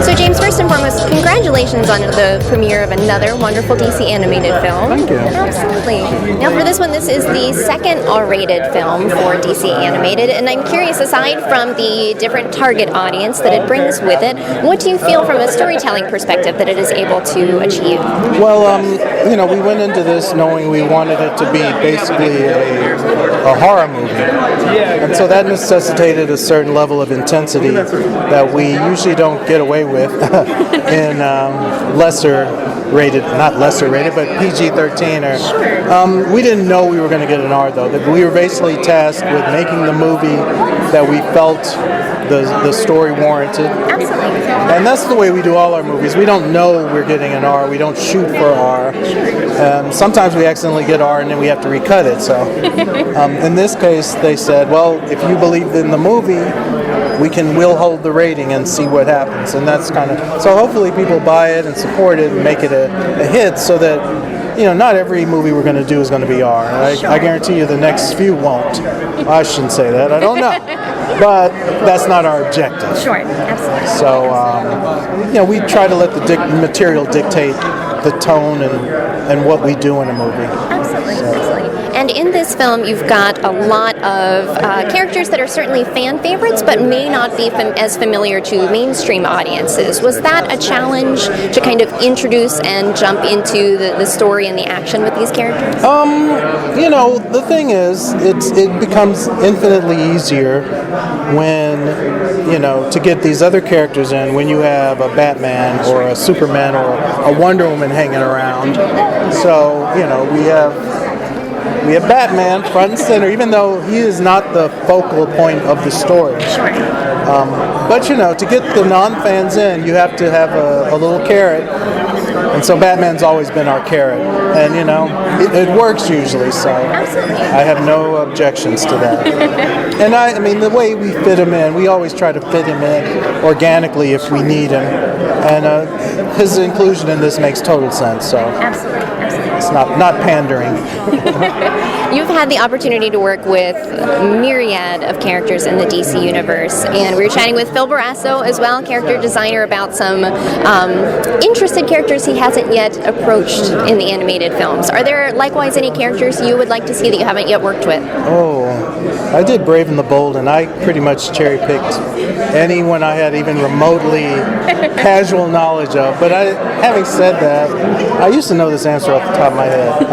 So James, first and foremost, congratulations on the premiere of another wonderful DC animated film. Thank you. Absolutely. Now for this one, this is the second R-rated film for DC Animated, and I'm curious, aside from the different target audience that it brings with it, what do you feel from a storytelling perspective that it is able to achieve? Well, we went into this knowing we wanted it to be basically a horror movie. And so that necessitated a certain level of intensity that we usually don't get away with in not lesser rated, but PG-13. We didn't know we were going to get an R, though. We were basically tasked with making the movie that we felt the story warranted. Absolutely. And that's the way we do all our movies. We don't know we're getting an R. We don't shoot for R. Sometimes we accidentally get R and then we have to recut it. So in this case, they said, well, if you believe in the movie, we'll hold the rating and see what happens. And that's kind of, so hopefully people buy it and support it and make it a hit, so that, not every movie we're going to do is going to be R. I guarantee you the next few won't. I shouldn't say that. I don't know. But that's not our objective. Sure, absolutely. So, we try to let the material dictate the tone and what we do in a movie. Absolutely, absolutely. And in this film, you've got a lot of characters that are certainly fan favorites, but may not be as familiar to mainstream audiences. Was that a challenge to kind of introduce and jump into the story and the action with these characters? The thing is, it becomes infinitely easier when, to get these other characters in when you have a Batman or a Superman or a Wonder Woman hanging around. So, we have Batman front and center, even though he is not the focal point of the story. Sure. But to get the non-fans in, you have to have a little carrot. And so Batman's always been our carrot. And, it works usually, so Absolutely. I have no objections to that. And the way we fit him in, we always try to fit him in organically if we need him. And his inclusion in this makes total sense, so Absolutely, absolutely. it's not pandering. You've had the opportunity to work with a myriad of characters in the DC universe, and we were chatting with Phil Barrasso as well, character designer, about some interested characters he hasn't yet approached in the animated films. Are there likewise any characters you would like to see that you haven't yet worked with? Oh, I did Brave and the Bold, and I pretty much cherry-picked anyone I had even remotely casual knowledge of. But having said that, I used to know this answer off the top of my head.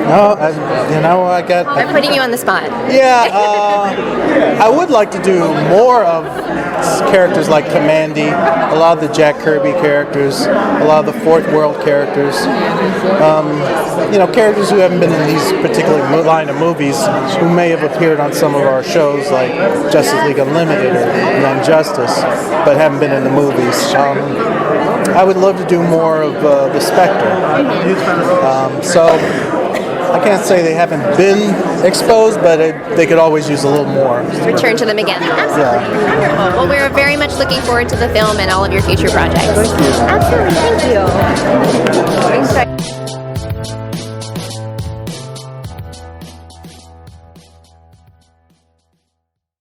I'm putting you on the spot. Yeah, I would like to do more of characters like Commandy, a lot of the Jack Kirby characters, a lot of the Fourth World characters. Characters who haven't been in these particular line of movies, who may have appeared on some of our shows like Justice League Unlimited or Young Justice, but haven't been in the movies. I would love to do more of the Spectre. So I can't say they haven't been exposed, but they could always use a little more. Return to them again. Absolutely. Yeah. Wonderful. Well, we're very much looking forward to the film and all of your future projects. Thank you. Absolutely. Thank you.